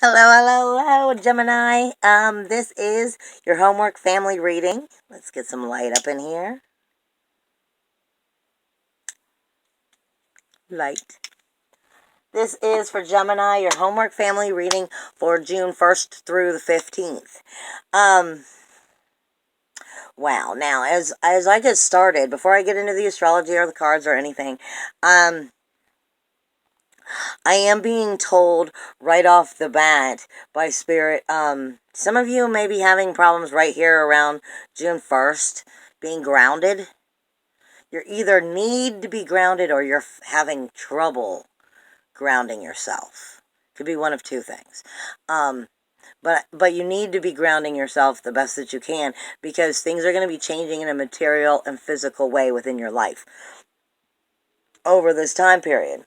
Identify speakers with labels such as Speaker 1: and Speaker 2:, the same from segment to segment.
Speaker 1: Hello, hello, hello, Gemini. This is your homework family reading. Let's get some light up in here. Light. This is for Gemini, your homework family reading for June 1st through the 15th. Um, wow. Now, as I get started, before I get into the astrology or the cards or anything, I am being told right off the bat by Spirit, some of you may be having problems right here around June 1st, being grounded. You either need to be grounded or you're having trouble grounding yourself. Could be one of two things. But you need to be grounding yourself the best that you can, because things are going to be changing in a material and physical way within your life over this time period.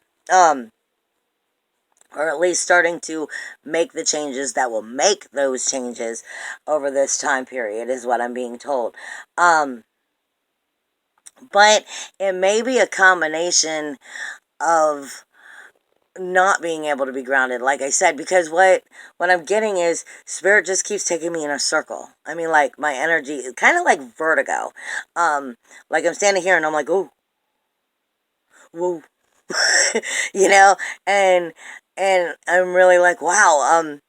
Speaker 1: Or at least starting to make the changes that will make those changes over this time period is what I'm being told. But it may be a combination of not being able to be grounded, like I said, because what I'm getting is Spirit just keeps taking me in a circle. I mean, like, my energy is kind of like vertigo. Like, I'm standing here and I'm like, oh, whoa. you know, and I'm really like, wow,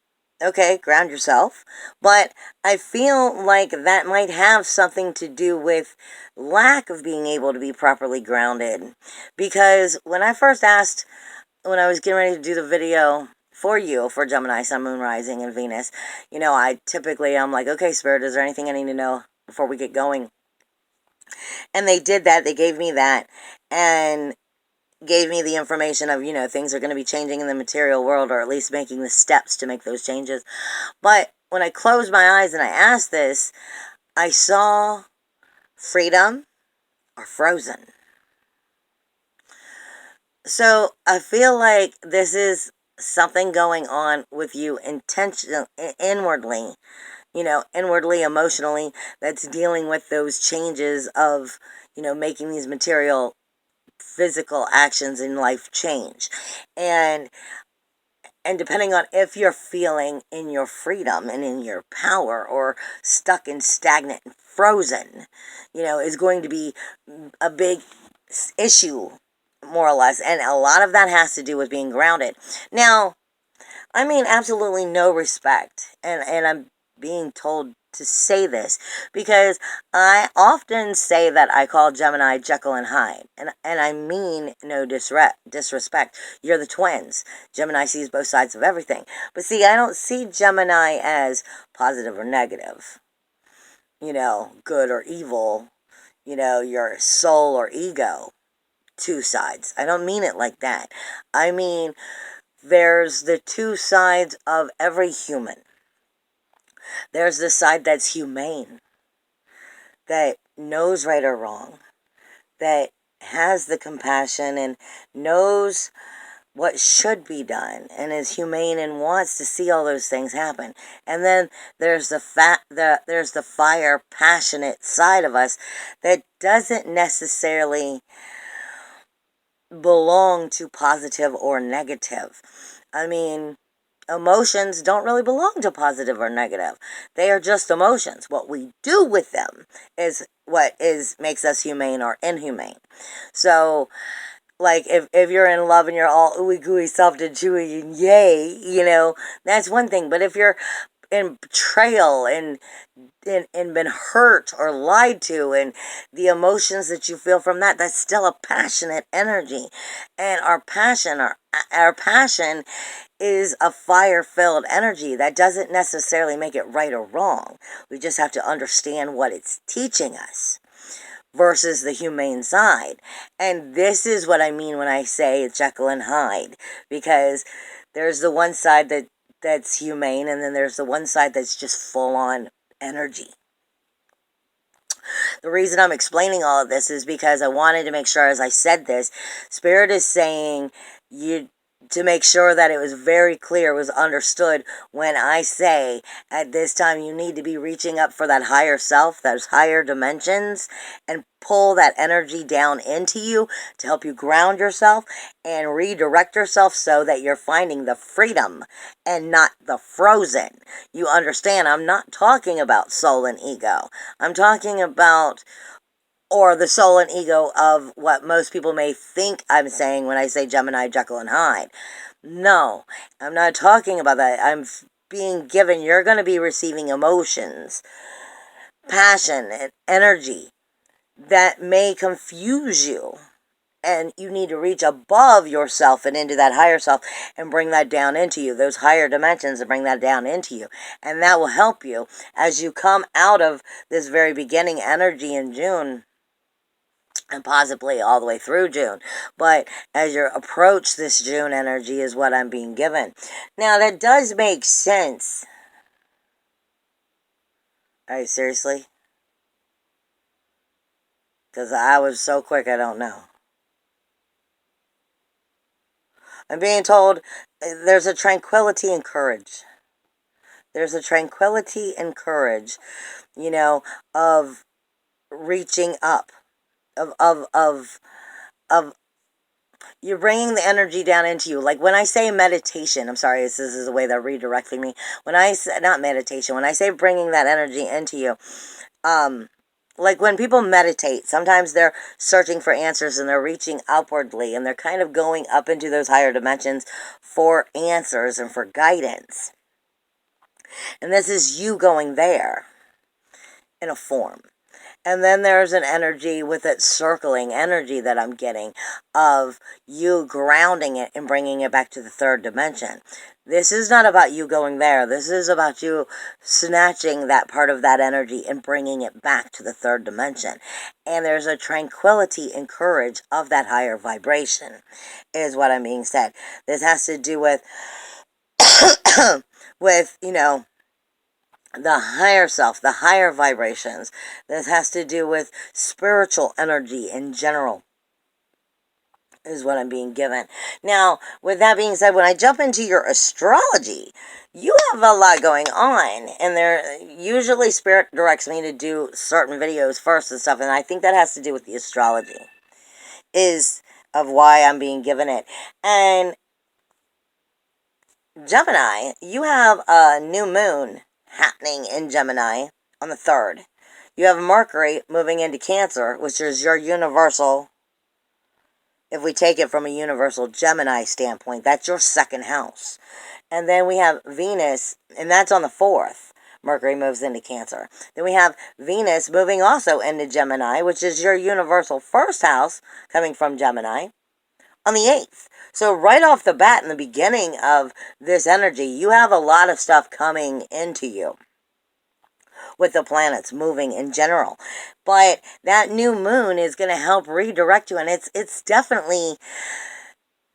Speaker 1: okay, ground yourself. But I feel like that might have something to do with lack of being able to be properly grounded. Because when I first asked, when I was getting ready to do the video for you, for Gemini, Sun, Moon, Rising, and Venus, I'm like, okay, Spirit, is there anything I need to know before we get going? And they did that. They gave me that. And gave me the information of, things are going to be changing in the material world, or at least making the steps to make those changes. But when I closed my eyes and I asked this, I saw freedom or frozen. So I feel like this is something going on with you inwardly, inwardly, emotionally, that's dealing with those changes of, making these material physical actions in life change. And depending on if you're feeling in your freedom and in your power, or stuck and stagnant and frozen, is going to be a big issue, more or less. And a lot of that has to do with being grounded. Now, I mean absolutely no respect. And I'm being told to say this because I often say that I call Gemini Jekyll and Hyde. And I mean no disrespect. You're the twins. Gemini sees both sides of everything. But see, I don't see Gemini as positive or negative. Good or evil. Your soul or ego. Two sides. I don't mean it like that. I mean, there's the two sides of every human. There's the side that's humane, that knows right or wrong, that has the compassion and knows what should be done, and is humane and wants to see all those things happen. And then there's there's the fire, passionate side of us that doesn't necessarily belong to positive or negative. I mean, emotions don't really belong to positive or negative. They are just emotions. What we do with them is what makes us humane or inhumane. So, like, if you're in love and you're all ooey gooey, soft and chewy and yay, that's one thing. But if you're in betrayal and been hurt or lied to, and the emotions that you feel from that, that's still a passionate energy. And our passion is a fire-filled energy. That doesn't necessarily make it right or wrong. We just have to understand what it's teaching us versus the humane side. And this is what I mean when I say Jekyll and Hyde, because there's the one side that's humane, and then there's the one side that's just full-on energy. The reason I'm explaining all of this is because I wanted to make sure, as I said this, Spirit is saying you to make sure that it was very clear, was understood when I say at this time you need to be reaching up for that higher self, those higher dimensions, and pull that energy down into you to help you ground yourself and redirect yourself so that you're finding the freedom and not the frozen. You understand, I'm not talking about soul and ego. I'm talking about, or the soul and ego of what most people may think I'm saying when I say Gemini, Jekyll, and Hyde. No, I'm not talking about that. I'm being given, you're going to be receiving emotions, passion, and energy that may confuse you. And you need to reach above yourself and into that higher self and bring that down into you, those higher dimensions, and bring that down into you. And that will help you as you come out of this very beginning energy in June, and possibly all the way through June. But as you approach this June energy is what I'm being given. Now, that does make sense. Are you seriously? Because I was so quick, I don't know. I'm being told there's a tranquility and courage. There's a tranquility and courage, of reaching up, of you're bringing the energy down into you. Like when I say meditation, I'm sorry, this is the way they're redirecting me. When I say, not meditation, when I say bringing that energy into you, like when people meditate, sometimes they're searching for answers and they're reaching upwardly and they're kind of going up into those higher dimensions for answers and for guidance. And this is you going there in a form. And then there's an energy with it, circling energy that I'm getting of you grounding it and bringing it back to the third dimension. This is not about you going there. This is about you snatching that part of that energy and bringing it back to the third dimension. And there's a tranquility and courage of that higher vibration is what I'm being said. This has to do with, with, the higher self, the higher vibrations. This has to do with spiritual energy in general, is what I'm being given. Now, with that being said, when I jump into your astrology, you have a lot going on, and usually Spirit directs me to do certain videos first and stuff, and I think that has to do with the astrology, is of why I'm being given it. And Gemini, you have a new moon happening in Gemini on the 3rd. You have Mercury moving into Cancer, which is your universal, if we take it from a universal Gemini standpoint, that's your second house. And then we have Venus, and that's on the 4th. Mercury moves into Cancer. Then we have Venus moving also into Gemini, which is your universal first house, coming from Gemini, on the 8th. So right off the bat, in the beginning of this energy, you have a lot of stuff coming into you with the planets moving in general. But that new moon is going to help redirect you, and it's definitely,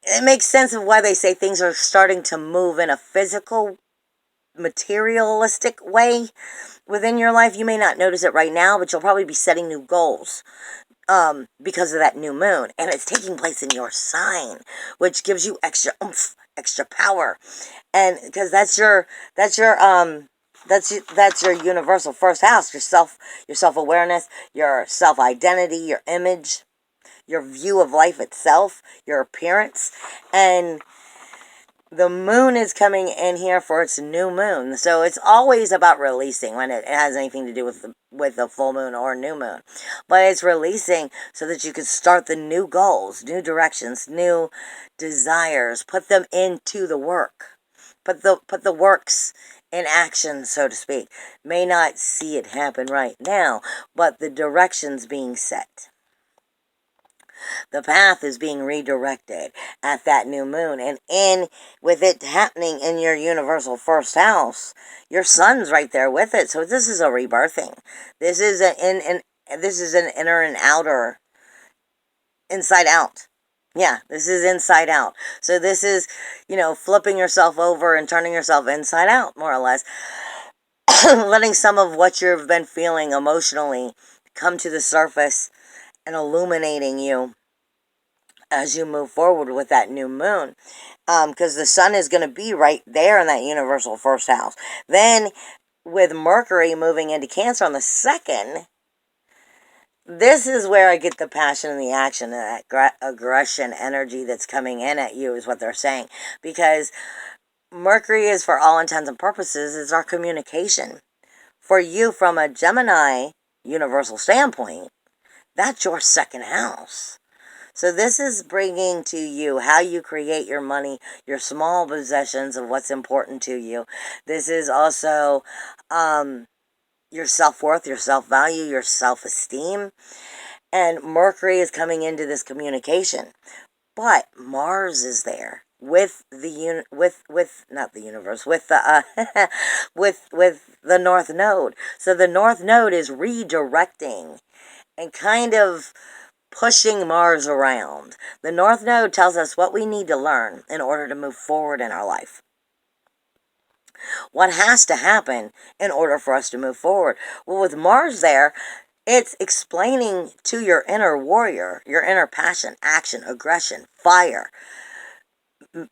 Speaker 1: it makes sense of why they say things are starting to move in a physical, materialistic way within your life. You may not notice it right now, but you'll probably be setting new goals because of that new moon, and it's taking place in your sign, which gives you extra oomph, extra power, and because that's your universal first house, your self-awareness, your self-identity, your image, your view of life itself, your appearance. And the moon is coming in here for its new moon. So it's always about releasing when it has anything to do with the full moon or new moon. But it's releasing so that you can start the new goals, new directions, new desires, put them into the work. Put the works in action, so to speak. May not see it happen right now, but the direction's being set. The path is being redirected at that new moon. And with it happening in your universal first house, your sun's right there with it. So this is a rebirthing. This is an inner and outer, inside out. Yeah, this is inside out. So this is, flipping yourself over and turning yourself inside out, more or less. Letting some of what you've been feeling emotionally come to the surface and illuminating you as you move forward with that new moon. Because the sun is going to be right there in that universal first house. Then, with Mercury moving into Cancer on the 2nd, this is where I get the passion and the action and that aggression energy that's coming in at you, is what they're saying. Because Mercury is, for all intents and purposes, is our communication. For you, from a Gemini universal standpoint, that's your 2nd house. So this is bringing to you how you create your money, your small possessions of what's important to you. This is also your self-worth, your self-value, your self-esteem. And Mercury is coming into this communication. But Mars is there with the not the universe, with the with the North Node. So the North Node is redirecting and kind of pushing Mars around. The North Node tells us what we need to learn in order to move forward in our life. What has to happen in order for us to move forward? Well, with Mars there, it's explaining to your inner warrior, your inner passion, action, aggression, fire,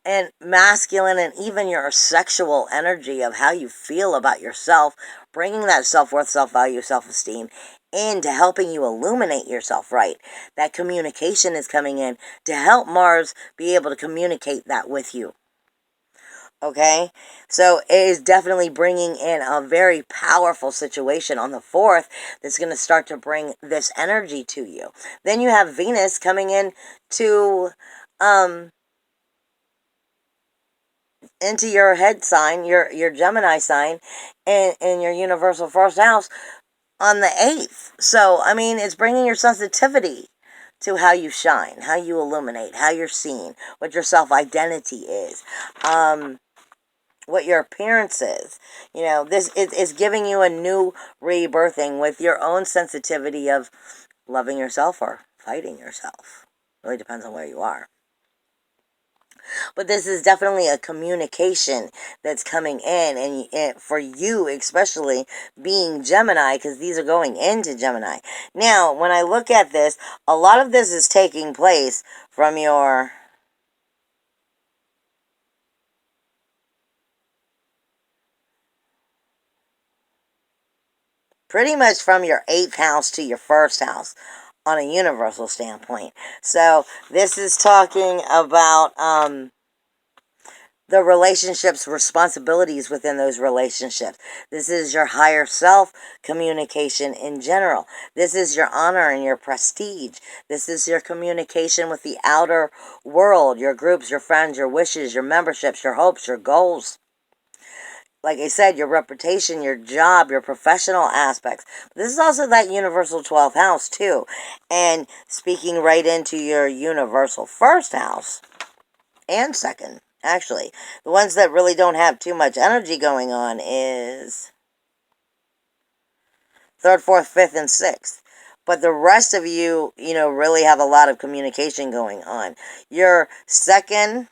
Speaker 1: and masculine, and even your sexual energy of how you feel about yourself, bringing that self-worth, self-value, self-esteem into helping you illuminate yourself right. That communication is coming in to help Mars be able to communicate that with you. Okay? So it is definitely bringing in a very powerful situation on the 4th that's going to start to bring this energy to you. Then you have Venus coming in to into your head sign, your Gemini sign, and in your universal first house on the 8th. So, I mean, it's bringing your sensitivity to how you shine, how you illuminate, how you're seen, what your self-identity is, what your appearance is. You know, this is giving you a new rebirthing with your own sensitivity of loving yourself or fighting yourself. Really depends on where you are. But this is definitely a communication that's coming in, and for you especially, being Gemini, because these are going into Gemini. Now, when I look at this, a lot of this is taking place from your pretty much from your 8th house to your 1st house on a universal standpoint. So this is talking about the relationships, responsibilities within those relationships. This is your higher self communication in general. This is your honor and your prestige. This is your communication with the outer world, your groups, your friends, your wishes, your memberships, your hopes, your goals. Like I said, your reputation, your job, your professional aspects. This is also that universal 12th house too. And speaking right into your universal 1st house and 2nd. Actually, the ones that really don't have too much energy going on is 3rd, 4th, 5th, and 6th. But the rest of you, really have a lot of communication going on. Your second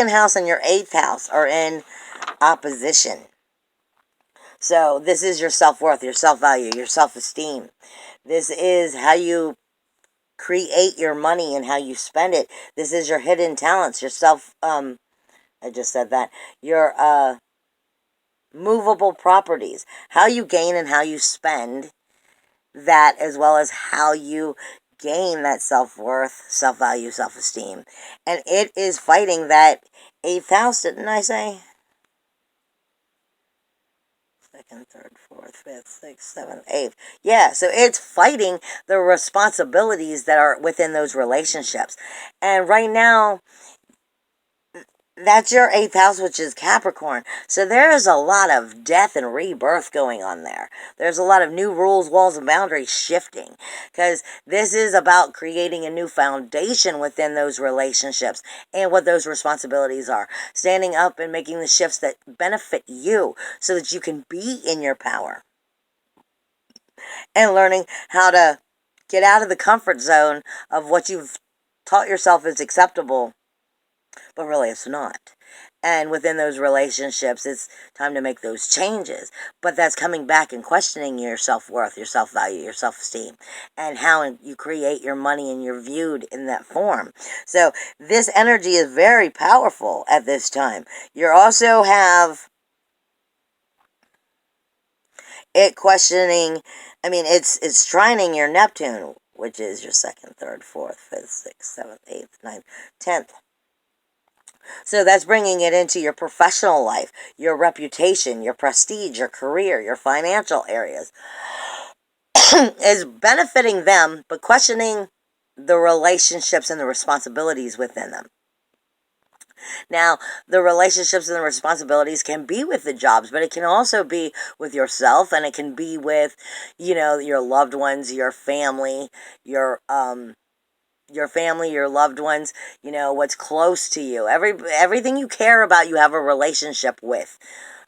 Speaker 1: house and your 8th house are in opposition. So this is your self-worth, your self-value, your self-esteem. This is how you create your money and how you spend it. This is your hidden talents, your I just said that, your movable properties, how you gain and how you spend that, as well as how you gain that self-worth, self-value, self-esteem. And it is fighting that 8th house, didn't I say? 2nd, 3rd, 4th, 5th, 6th, 7th, 8th. Yeah, so it's fighting the responsibilities that are within those relationships. And right now, that's your 8th house, which is Capricorn. So there is a lot of death and rebirth going on there. There's a lot of new rules, walls, and boundaries shifting. Because this is about creating a new foundation within those relationships and what those responsibilities are. Standing up and making the shifts that benefit you so that you can be in your power. And learning how to get out of the comfort zone of what you've taught yourself is acceptable, but really it's not. And within those relationships, it's time to make those changes. But that's coming back and questioning your self-worth, your self-value, your self-esteem, and how you create your money and you're viewed in that form. So this energy is very powerful at this time. You also have it questioning, it's trining your Neptune, which is your second, third, fourth, fifth, sixth, seventh, eighth, ninth, 10th. So that's bringing it into your professional life, your reputation, your prestige, your career, your financial areas. Is benefiting them, but questioning the relationships and the responsibilities within them. Now, the relationships and the responsibilities can be with the jobs, but it can also be with yourself, and it can be with, your loved ones, your family, your family, your loved ones, what's close to you. Everything you care about, you have a relationship with.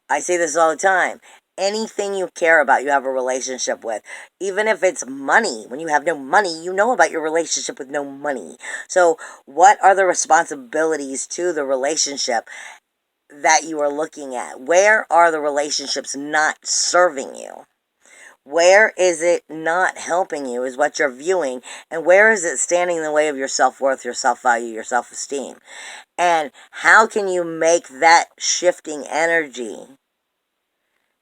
Speaker 1: I say this all the time. Anything you care about, you have a relationship with. Even if it's money. When you have no money, you know about your relationship with no money. So what are the responsibilities to the relationship that you are looking at? Where are the relationships not serving you? Where is it not helping you is what you're viewing, and where is it standing in the way of your self-worth, your self-value, your self-esteem? And how can you make that shifting energy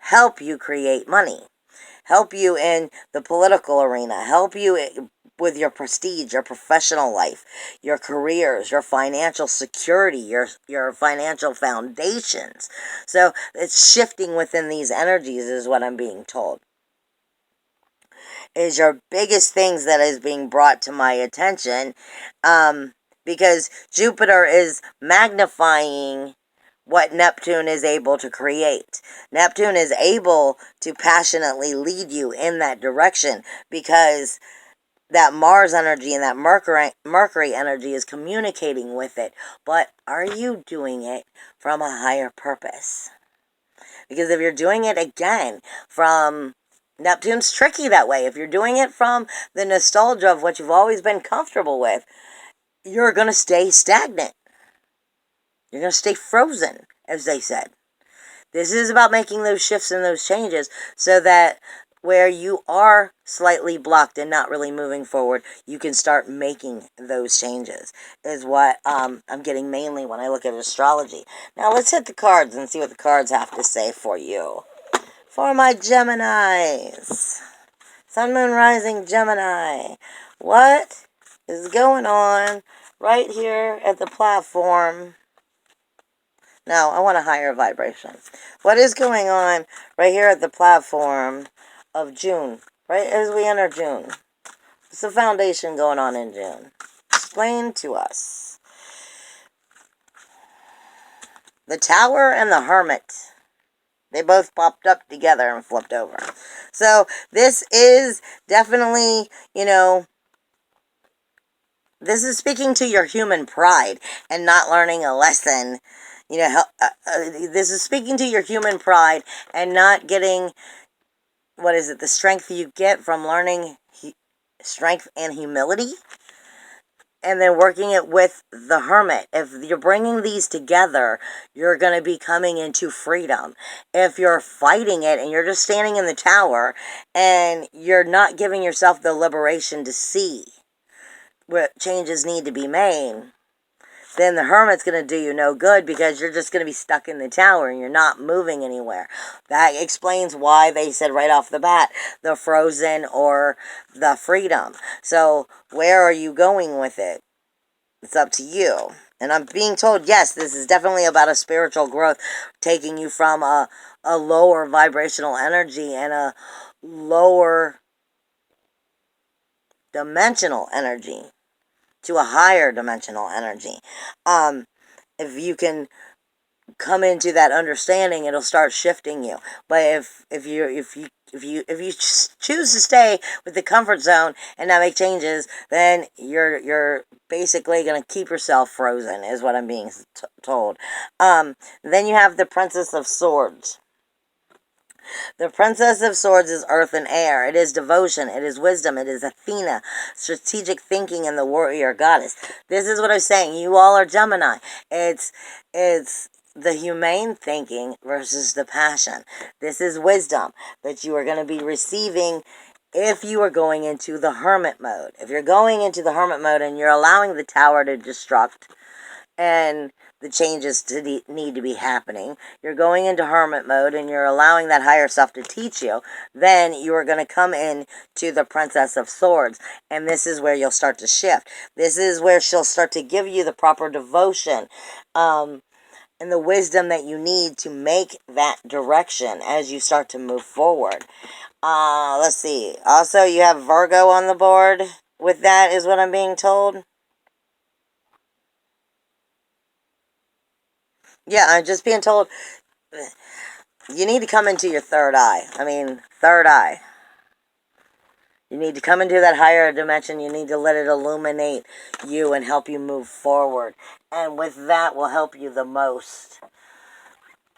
Speaker 1: help you create money, help you in the political arena, help you with your prestige, your professional life, your careers, your financial security, your financial foundations? So it's shifting within these energies is what I'm being told. Is your biggest things that is being brought to my attention, because Jupiter is magnifying what Neptune is able to create. Neptune is able to passionately lead you in that direction because that Mars energy and that Mercury energy is communicating with it. But are you doing it from a higher purpose? Because if you're doing it again from Neptune's tricky that way. If you're doing it from the nostalgia of what you've always been comfortable with, you're going to stay stagnant. You're going to stay frozen, as they said. This is about making those shifts and those changes so that where you are slightly blocked and not really moving forward, you can start making those changes, is what I'm getting mainly when I look at astrology. Now let's hit the cards and see what the cards have to say for you. For my Geminis, Sun, Moon, Rising, Gemini, what is going on right here at the platform? No, I want a higher vibration. What is going on right here at the platform of June, right as we enter June? What's the foundation going on in June? Explain to us. The Tower and the Hermit. They both popped up together and flipped over. So this is definitely, this is speaking to your human pride and not learning a lesson. This is speaking to your human pride and not getting, the strength you get from learning strength and humility. And then working it with the Hermit. If you're bringing these together, you're going to be coming into freedom. If you're fighting it and you're just standing in the tower and you're not giving yourself the liberation to see what changes need to be made, then the Hermit's going to do you no good because you're just going to be stuck in the tower and you're not moving anywhere. That explains why they said right off the bat, the frozen or the freedom. So where are you going with it? It's up to you. And I'm being told, yes, this is definitely about a spiritual growth, taking you from a lower vibrational energy and a lower dimensional energy to a higher dimensional energy. If you can come into that understanding, it'll start shifting you. But if you choose to stay with the comfort zone and not make changes, then you're basically going to keep yourself frozen, is what I'm being told. Then you have the Princess of Swords. The Princess of Swords is earth and air. It is devotion. It is wisdom. It is Athena, strategic thinking, and the warrior goddess. This is what I'm saying. You all are Gemini. It's the humane thinking versus the passion. This is wisdom that you are going to be receiving if you are going into the hermit mode. If you're going into the hermit mode and you're allowing the tower to destruct and the changes to need to be happening, you're going into hermit mode and you're allowing that higher self to teach you, then you are going to come in to the Princess of Swords, and this is where you'll start to shift. This is where she'll start to give you the proper devotion and the wisdom that you need to make that direction as you start to move forward. Let's see. Also, you have Virgo on the board with that, is what I'm being told. Yeah, I'm just being told you need to come into your third eye. Third eye. You need to come into that higher dimension. You need to let it illuminate you and help you move forward. And with that will help you the most.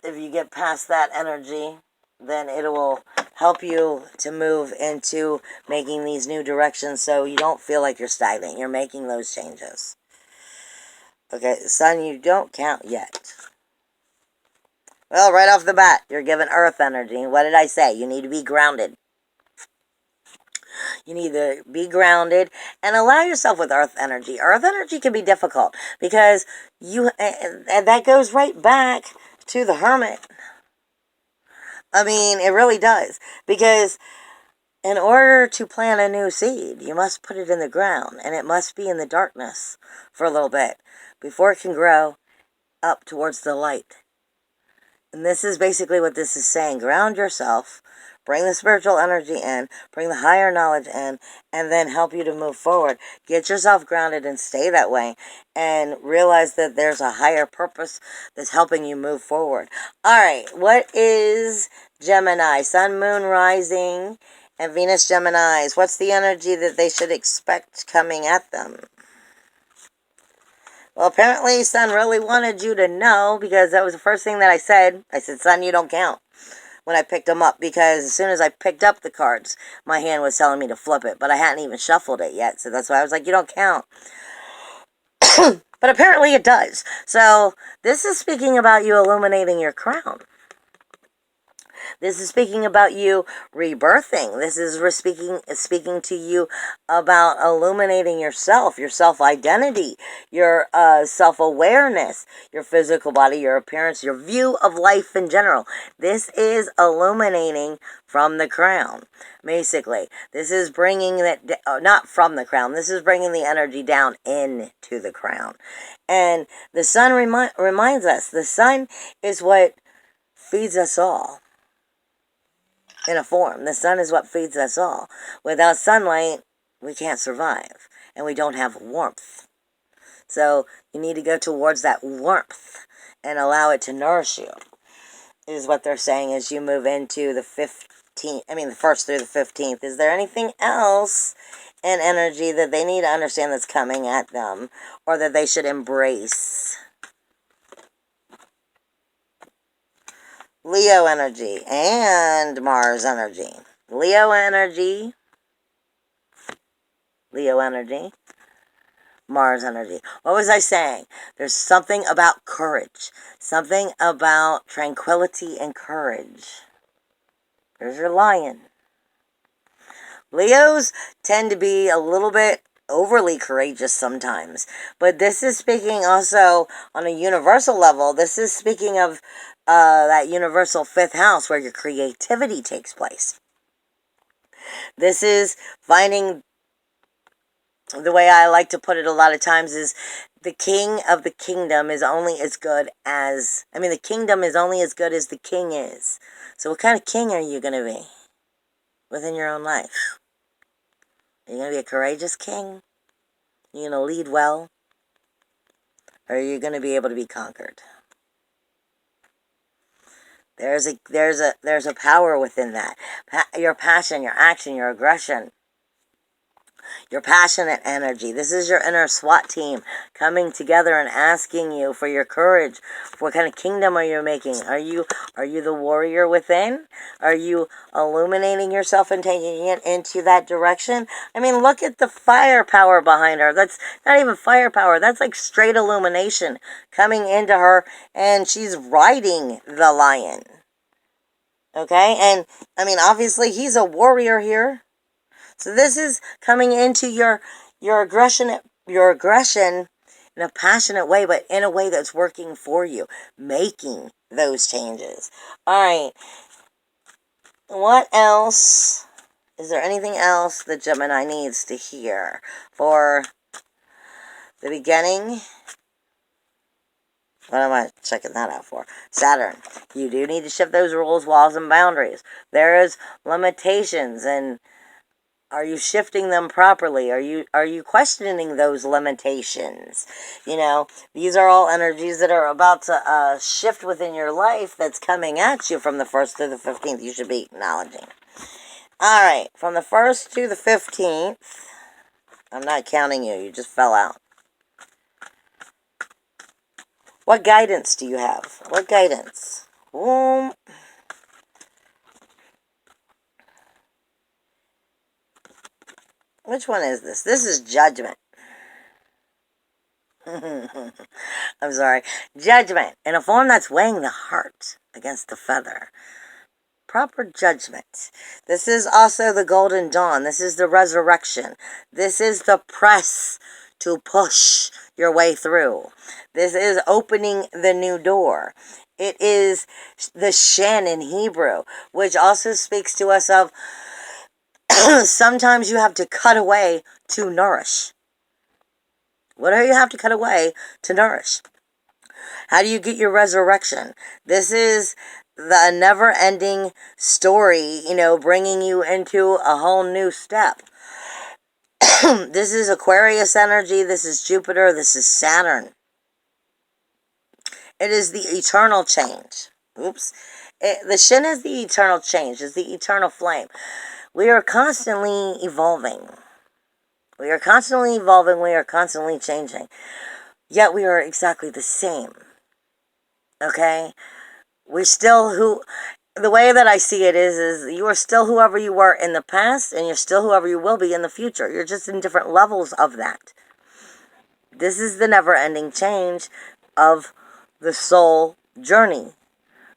Speaker 1: If you get past that energy, then it will help you to move into making these new directions so you don't feel like you're stagnant. You're making those changes. Okay, Sun, you don't count yet. Well, right off the bat, you're given earth energy. What did I say? You need to be grounded. You need to be grounded and allow yourself with earth energy. Earth energy can be difficult because and that goes right back to the hermit. It really does. Because in order to plant a new seed, you must put it in the ground, and it must be in the darkness for a little bit before it can grow up towards the light. And this is basically what this is saying. Ground yourself, bring the spiritual energy in, bring the higher knowledge in, and then help you to move forward. Get yourself grounded and stay that way, and realize that there's a higher purpose that's helping you move forward. All right, what is Gemini? Sun, Moon, Rising, and Venus Geminis. What's the energy that they should expect coming at them? Well, apparently, Sun really wanted you to know, because that was the first thing that I said. I said, Sun, you don't count, when I picked them up, because as soon as I picked up the cards, my hand was telling me to flip it, but I hadn't even shuffled it yet, so that's why I was like, you don't count. But apparently it does. So this is speaking about you illuminating your crown. This is speaking about you rebirthing. This is speaking to you about illuminating yourself, your self-identity, your self-awareness, your physical body, your appearance, your view of life in general. This is illuminating from the crown, basically. This is bringing that, not from the crown, this is bringing the energy down into the crown. And the sun reminds us, the sun is what feeds us all. In a form. The sun is what feeds us all. Without sunlight, we can't survive. And we don't have warmth. So you need to go towards that warmth and allow it to nourish you, is what they're saying as you move into the 15th. The 1st through the 15th. Is there anything else in energy that they need to understand that's coming at them, or that they should embrace? Leo energy and Mars energy. Leo energy, Mars energy. What was I saying? There's something about courage. Something about tranquility and courage. There's your lion. Leos tend to be a little bit overly courageous sometimes. But this is speaking also on a universal level. This is speaking of that universal 5th house where your creativity takes place. This is finding, the way I like to put it a lot of times is, the king of the kingdom is only as good as, the kingdom is only as good as the king is. So what kind of king are you going to be within your own life? Are you going to be a courageous king? Are you going to lead well? Or are you going to be able to be conquered? There's a power within that. Your passion, your action, your aggression. your passionate energy. This is your inner SWAT team coming together and asking you for your courage. What kind of kingdom are you making? Are you the warrior within? Are you illuminating yourself and taking it into that direction? I mean, look at the firepower behind her. That's not even firepower. That's like straight illumination coming into her, and she's riding the lion. Okay? And, I mean, obviously, he's a warrior here. So this is coming into your aggression in a passionate way, but in a way that's working for you, making those changes. All right. What else? Is there anything else that Gemini needs to hear for the beginning? What am I checking that out for? Saturn. You do need to shift those rules, walls, and boundaries. There is limitations, and are you shifting them properly? Are you questioning those limitations? You know, these are all energies that are about to shift within your life that's coming at you from the 1st to the 15th. You should be acknowledging. All right, from the 1st to the 15th, I'm not counting you. You just fell out. What guidance do you have? What guidance? Which one is this? This is Judgment. I'm sorry. Judgment, in a form that's weighing the heart against the feather. Proper judgment. This is also the golden dawn. This is the resurrection. This is the press to push your way through. This is opening the new door. It is the Shen in Hebrew, which also speaks to us of sometimes you have to cut away to nourish. What do you have to cut away to nourish? How do you get your resurrection? This is the never-ending story, bringing you into a whole new step. This is Aquarius energy. This is Jupiter. This is Saturn. It is the eternal change. The Shin is the eternal change. It's the eternal flame. We are constantly evolving. We are constantly evolving. We are constantly changing. Yet we are exactly the same. Okay? The way that I see it is you are still whoever you were in the past, and you're still whoever you will be in the future. You're just in different levels of that. This is the never-ending change of the soul journey.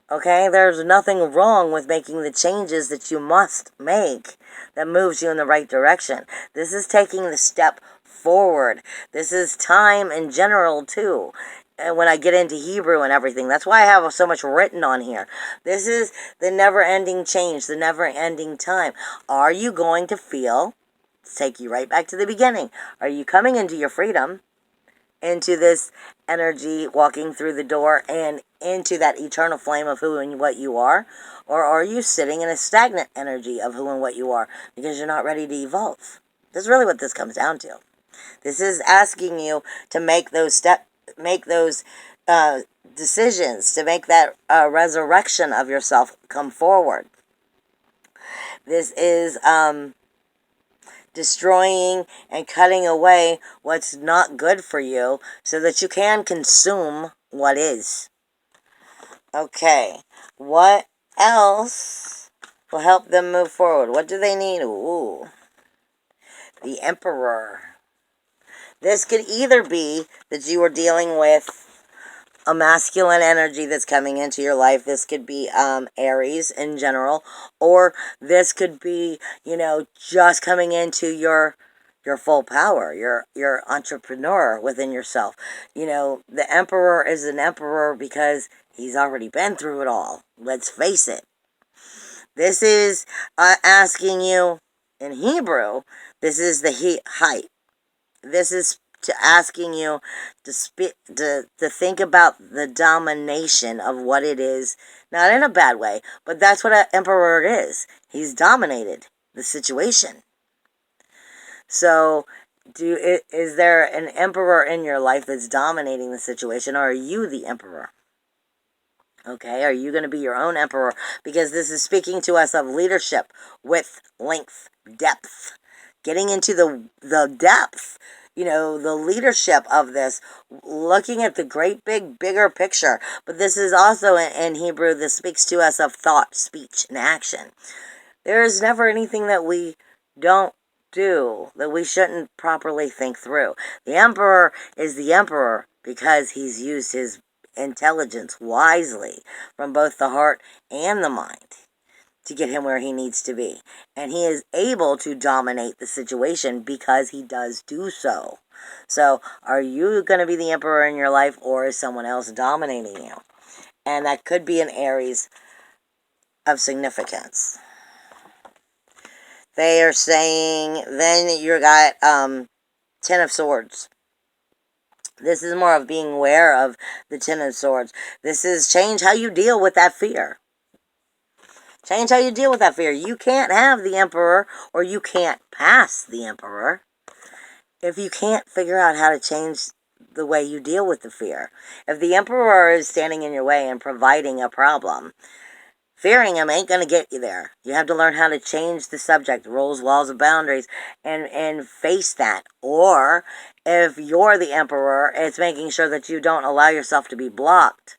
Speaker 1: Okay? There's nothing wrong with making the changes that you must make that moves you in the right direction. This is taking the step forward. This is time in general, too. And when I get into Hebrew and everything, that's why I have so much written on here. This is the never-ending change, the never-ending time. Are you going to feel, let's take you right back to the beginning, are you coming into your freedom, into this energy, walking through the door, and into that eternal flame of who and what you are? Or are you sitting in a stagnant energy of who and what you are because you're not ready to evolve? That's really what this comes down to. This is asking you to make those decisions, to make that resurrection of yourself come forward. This is destroying and cutting away what's not good for you so that you can consume what is. Okay, what else will help them move forward? What do they need? Ooh, the Emperor. This could either be that you are dealing with a masculine energy that's coming into your life. This could be Aries in general, or this could be, just coming into your full power, your entrepreneur within yourself. The Emperor is an emperor because he's already been through it all. Let's face it. This is asking you in Hebrew. This is the height. This is asking you to think about the domination of what it is, not in a bad way, but that's what an emperor is. He's dominated the situation. So, is there an emperor in your life that's dominating the situation, or are you the emperor? Okay, are you going to be your own emperor? Because this is speaking to us of leadership, width, length, depth. getting into the depth, the leadership of this, looking at the great bigger picture. But this is also in Hebrew, this speaks to us of thought, speech, and action. There is never anything that we don't do that we shouldn't properly think through. The emperor is the emperor because he's used his intelligence wisely from both the heart and the mind to get him where he needs to be. And he is able to dominate the situation because he does do so. So, are you going to be the emperor in your life, or is someone else dominating you? And that could be an Aries of significance. They are saying, then you got Ten of Swords. This is more of being aware of the Ten of Swords. This is change how you deal with that fear. Change how you deal with that fear. You can't have the Emperor, or you can't pass the Emperor, if you can't figure out how to change the way you deal with the fear. If the Emperor is standing in your way and providing a problem, fearing him ain't going to get you there. You have to learn how to change the subject, rules, laws, and boundaries, and face that. Or, if you're the emperor, it's making sure that you don't allow yourself to be blocked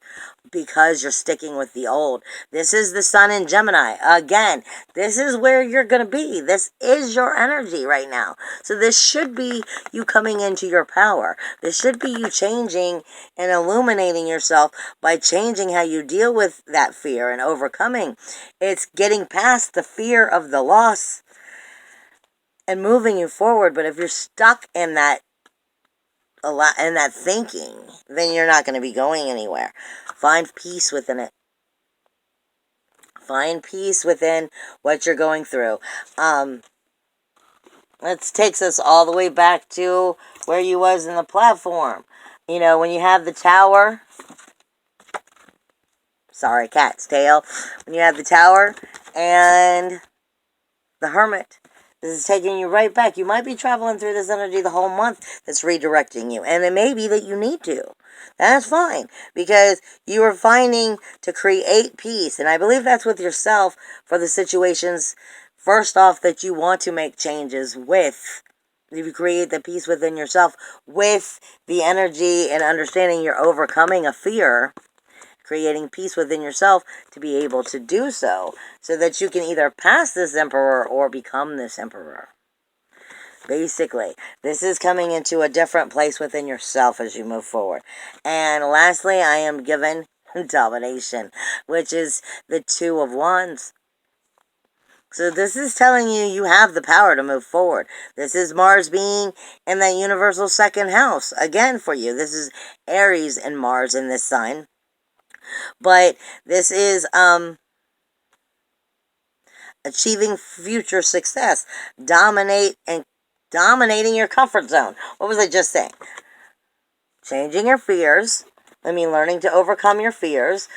Speaker 1: because you're sticking with the old. This is the sun in Gemini. Again, this is where you're going to be. This is your energy right now. So this should be you coming into your power. This should be you changing and illuminating yourself by changing how you deal with that fear and overcoming. It's getting past the fear of the loss and moving you forward. But if you're stuck in that thinking, then you're not going to be going anywhere. Find peace within it. Find peace within what you're going through. That takes us all the way back to where you was in the platform. When you have the tower. Sorry, cat's tail. When you have the tower and the hermit. This is taking you right back. You might be traveling through this energy the whole month that's redirecting you. And it may be that you need to. That's fine. Because you are finding to create peace. And I believe that's with yourself for the situations, first off, that you want to make changes with. You create the peace within yourself with the energy and understanding you're overcoming a fear. Creating peace within yourself to be able to do so that you can either pass this emperor or become this emperor. Basically, this is coming into a different place within yourself as you move forward. And lastly, I am given domination, which is the Two of Wands. So this is telling you you have the power to move forward. This is Mars being in that universal second house again for you. This is Aries and Mars in this sign. But this is achieving future success. Dominating your comfort zone. What was I just saying? Changing your fears. Learning to overcome your fears.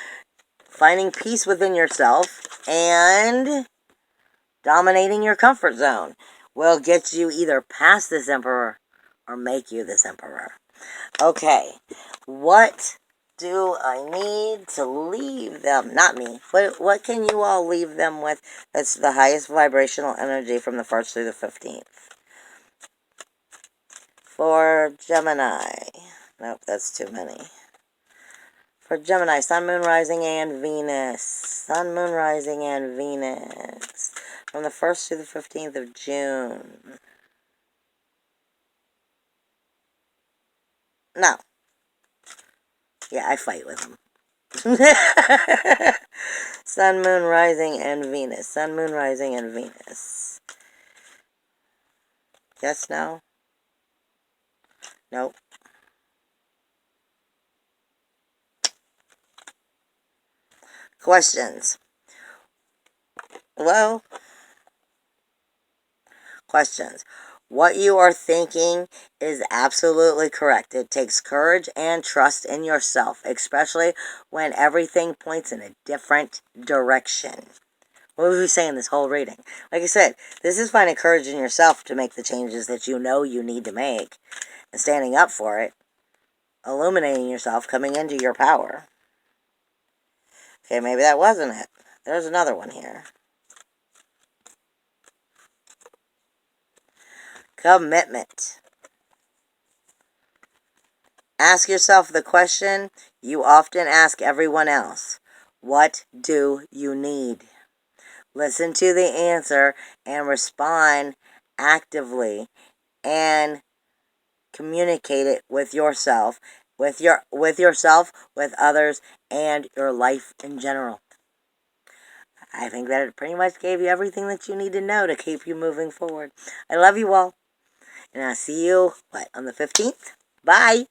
Speaker 1: Finding peace within yourself. And dominating your comfort zone will get you either past this emperor or make you this emperor. Okay. What do I need to leave them? Not me. What can you all leave them with that's the highest vibrational energy from the 1st through the 15th? For Gemini. Nope, that's too many. For Gemini, Sun, Moon, Rising, and Venus. Sun, Moon, Rising, and Venus. From the 1st through the 15th of June. No. Yeah, I fight with them. Sun, Moon, Rising, and Venus. Sun, Moon, Rising, and Venus. Yes, no? Nope. Questions. Hello? Questions. What you are thinking is absolutely correct. It takes courage and trust in yourself, especially when everything points in a different direction. What was we saying this whole reading? Like I said, this is finding courage in yourself to make the changes that you know you need to make and standing up for it, illuminating yourself, coming into your power. Okay, maybe that wasn't it. There's another one here. Commitment. Ask yourself the question you often ask everyone else. What do you need? Listen to the answer and respond actively and communicate it with yourself, with others, and your life in general. I think that it pretty much gave you everything that you need to know to keep you moving forward. I love you all, and I'll see you, on the 15th? Bye!